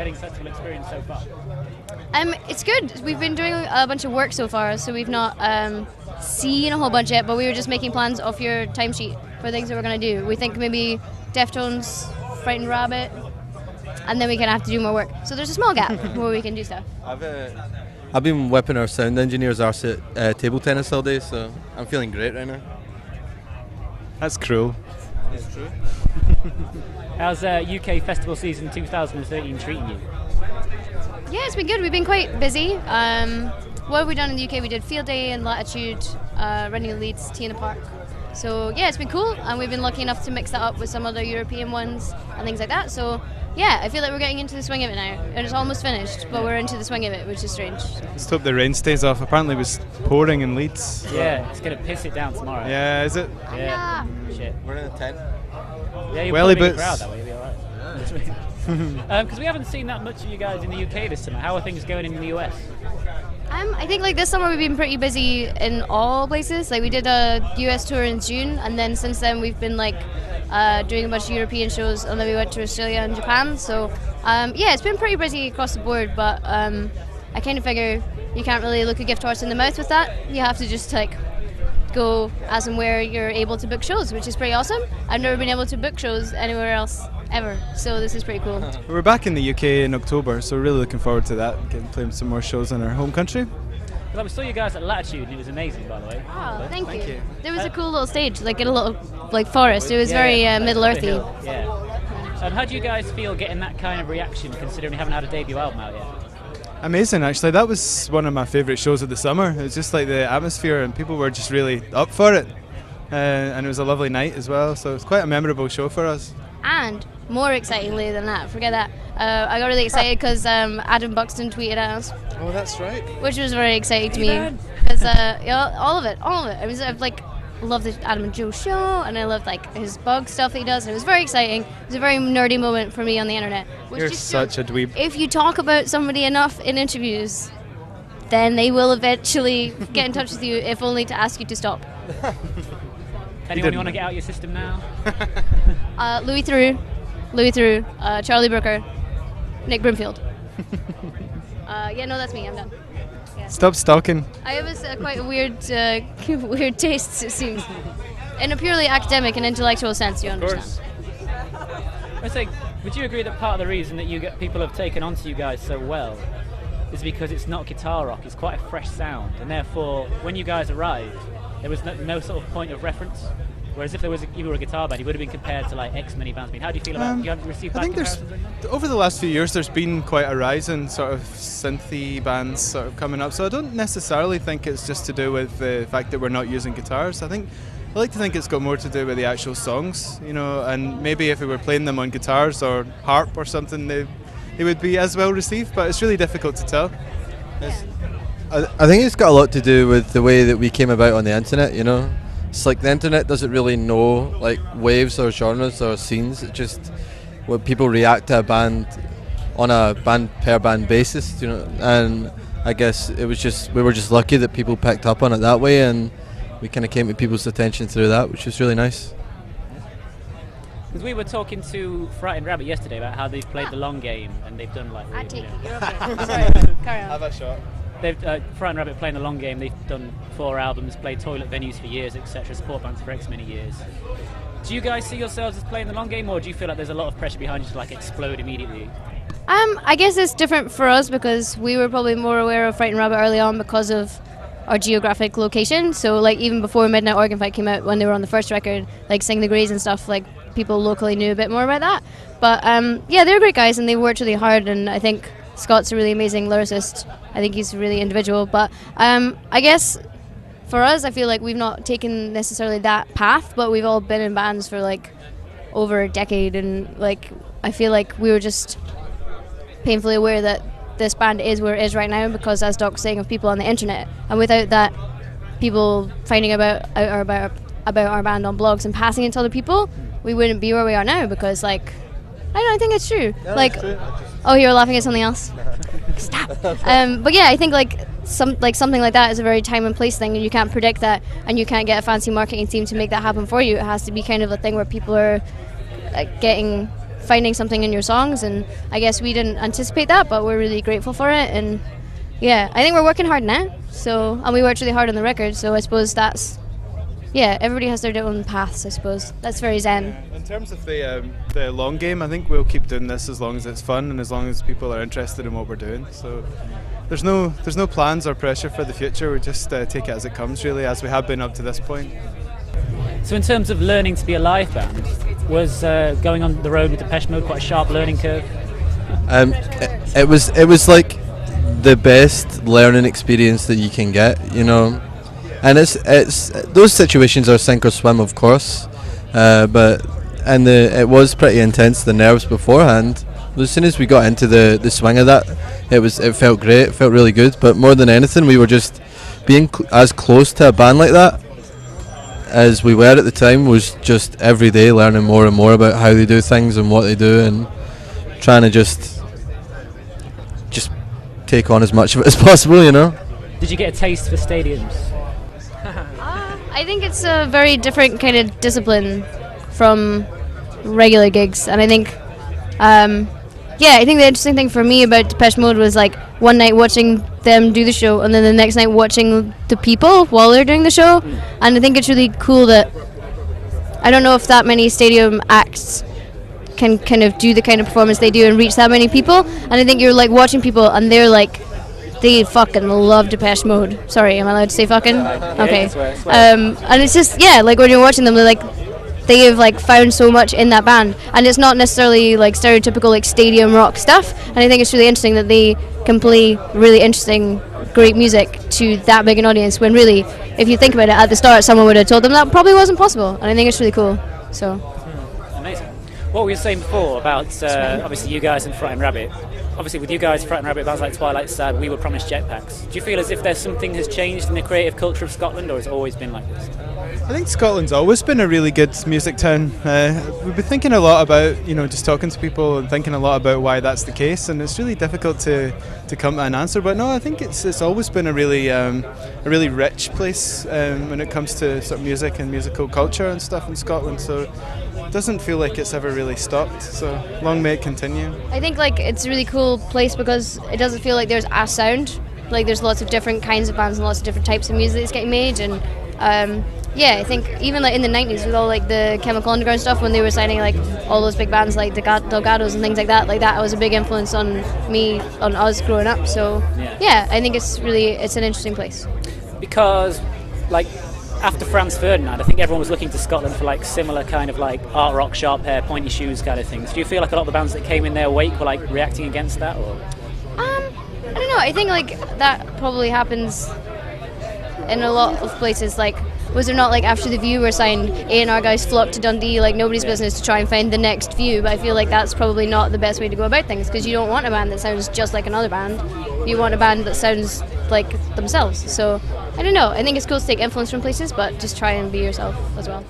Reading Festival experience so far? It's good. We've been doing a bunch of work so far, so we've not seen a whole bunch yet, but we were just making plans off your timesheet for things that we're going to do. We think maybe Deftones, Frightened Rabbit, and then we kind of have to do more work. So there's a small gap where we can do stuff. I've been whipping our sound engineer's arse at table tennis all day, so I'm feeling great right now. That's cruel. It's true. How's UK Festival Season 2013 treating you? Yeah, it's been good. We've been quite busy. What have we done in the UK? We did Field Day and Latitude, Running Leeds, Tea in the Park. So yeah, it's been cool, and we've been lucky enough to mix that up with some other European ones and things like that. So yeah, I feel like we're getting into the swing of it now, and it's almost finished, but we're into the swing of it, which is strange. Let's hope the rain stays off. Apparently it was pouring in Leeds. Yeah, it's going to piss it down tomorrow. Yeah, is it? Yeah. Shit. We're in a tent. Yeah, you're Welly probably in the boots. crowd that way, you'll be alright. Because we haven't seen that much of you guys in the UK this summer. How are things going in the US? I think like this summer we've been pretty busy in all places. Like we did a US tour in June, and then since then we've been like doing a bunch of European shows, and then we went to Australia and Japan. So yeah, it's been pretty busy across the board, but I kind of figure you can't really look a gift horse in the mouth with that. You have to just like go as and where you're able to book shows, which is pretty awesome. I've never been able to book shows anywhere else ever, so this is pretty cool. We're back in the UK in October, so we're really looking forward to that, playing some more shows in our home country. Well, we saw you guys at Latitude, and it was amazing, by the way. Oh, thank you. There was a cool little stage, like in a little like forest. It was very Middle-earthy. Yeah. How do you guys feel getting that kind of reaction, considering you haven't had a debut album out yet? Amazing, actually. That was one of my favourite shows of the summer. It was just like the atmosphere, and people were just really up for it. And it was a lovely night as well, so it was quite a memorable show for us. And more excitingly than that, forget that, I got really excited because Adam Buxton tweeted at us. Oh, that's right. Which was very exciting to me because all of it. I was like loved the Adam and Joe show, and I loved like his bug stuff that he does, and it was very exciting. It was a very nerdy moment for me on the internet. Which You're just such a dweeb. If you talk about somebody enough in interviews, then they will eventually get in touch with you, if only to ask you to stop. Anyone you want to get out your system now? Louis Theroux, Charlie Brooker, Nick Broomfield. Yeah, no, that's me. I'm done. Yeah. Stop stalking. I have quite a weird tastes, it seems, in a purely academic and intellectual sense. You understand? I say, would you agree that part of the reason that people have taken onto you guys so well is because it's not guitar rock; it's quite a fresh sound, and therefore, when you guys arrived, there was no sort of point of reference. Whereas if you were a guitar band, you would have been compared to like X many bands. I mean, how do you feel about it? You haven't received I think over the last few years there's been quite a rise in sort of synthy bands sort of coming up, so I don't necessarily think it's just to do with the fact that we're not using guitars. I like to think it's got more to do with the actual songs, you know, and maybe if we were playing them on guitars or harp or something, they would be as well received, but it's really difficult to tell. I think it's got a lot to do with the way that we came about on the internet, you know. It's like the internet doesn't really know like waves or genres or scenes. It's just when people react to a band on a band per band basis, you know. And I guess we were just lucky that people picked up on it that way, and we kind of came to people's attention through that, which was really nice. Because we were talking to Frightened Rabbit yesterday about how they've played the long game, and they've done like. I take you it. know, You're up there. Sorry, carry on. Have a shot. They've Frightened Rabbit playing the long game. They've done 4 albums, played toilet venues for years, etc. Support bands for X many years. Do you guys see yourselves as playing the long game, or do you feel like there's a lot of pressure behind you to like explode immediately? I guess it's different for us because we were probably more aware of Frightened Rabbit early on because of our geographic location. So like even before Midnight Organ Fight came out, when they were on the first record, like Sing the Greys and stuff, like people locally knew a bit more about that. But yeah, they're great guys and they worked really hard, and I think Scott's a really amazing lyricist. I think he's really individual. But I guess for us, I feel like we've not taken necessarily that path, but we've all been in bands for like over a decade, and like I feel like we were just painfully aware that this band is where it is right now because, as Doc's saying, of people on the internet, and without that, people finding out about our band on blogs and passing it to other people, we wouldn't be where we are now. Because like I think it's true. Yeah, like, true. Oh, you're laughing at something else. Stop. But yeah, I think like something like that is a very time and place thing, and you can't predict that, and you can't get a fancy marketing team to make that happen for you. It has to be kind of a thing where people are getting finding something in your songs, and I guess we didn't anticipate that, but we're really grateful for it. And yeah, I think we're working hard now. So, and we worked really hard on the record, so I suppose that's, yeah, everybody has their own paths, I suppose. That's very zen. In terms of the long game, I think we'll keep doing this as long as it's fun and as long as people are interested in what we're doing. So there's no plans or pressure for the future. We just take it as it comes, really, as we have been up to this point. So in terms of learning to be a live band, was going on the road with Depeche Mode quite a sharp learning curve? It was like the best learning experience that you can get, you know. And it's those situations are sink or swim, of course, but it was pretty intense, the nerves beforehand. As soon as we got into the swing of that, it felt great, it felt really good. But more than anything, we were just being as close to a band like that as we were at the time, was just every day learning more and more about how they do things and what they do, and trying to just take on as much of it as possible, you know. Did you get a taste for stadiums? I think it's a very different kind of discipline from regular gigs, and I think I think the interesting thing for me about Depeche Mode was like one night watching them do the show, and then the next night watching the people while they're doing the show. And I think it's really cool that I don't know if that many stadium acts can kind of do the kind of performance they do and reach that many people. And I think you're like watching people and they're like, they fucking love Depeche Mode. Sorry, am I allowed to say fucking? Okay. And it's just, yeah, like when you're watching them, they're like, they have like found so much in that band, and it's not necessarily like stereotypical like stadium rock stuff. And I think it's really interesting that they can play really interesting, great music to that big an audience, when really, if you think about it, at the start someone would have told them that probably wasn't possible. And I think it's really cool. So amazing. What we were saying before about obviously you guys and Frightened Rabbit. Obviously with you guys, Frightened Rabbit, bands like Twilight Sad, we were promised jetpacks. Do you feel as if there's something has changed in the creative culture of Scotland, or has it always been like this? I think Scotland's always been a really good music town. We've been thinking a lot about, just talking to people and thinking a lot about why that's the case, and it's really difficult to come to an answer. But no, I think it's always been a really rich place when it comes to sort of music and musical culture and stuff in Scotland. So it doesn't feel like it's ever really stopped. So long may it continue. I think like it's a really cool place because it doesn't feel like there's a sound. Like there's lots of different kinds of bands and lots of different types of music that's getting made, and yeah, I think even like in the 90s with all like the Chemical Underground stuff, when they were signing like all those big bands like the Delgados and things like that was a big influence on me, on us growing up. So yeah, I think it's an interesting place. Because like after Franz Ferdinand, I think everyone was looking to Scotland for like similar kind of like art rock, sharp hair, pointy shoes kind of things. Do you feel like a lot of the bands that came in their wake were like reacting against that, or? I don't know. I think like that probably happens in a lot of places. Like, was there not like after The View were signed, A&R guys flocked to Dundee like nobody's business to try and find the next View? But I feel like that's probably not the best way to go about things, because you don't want a band that sounds just like another band. You want a band that sounds like themselves. So I don't know. I think it's cool to take influence from places, but just try and be yourself as well.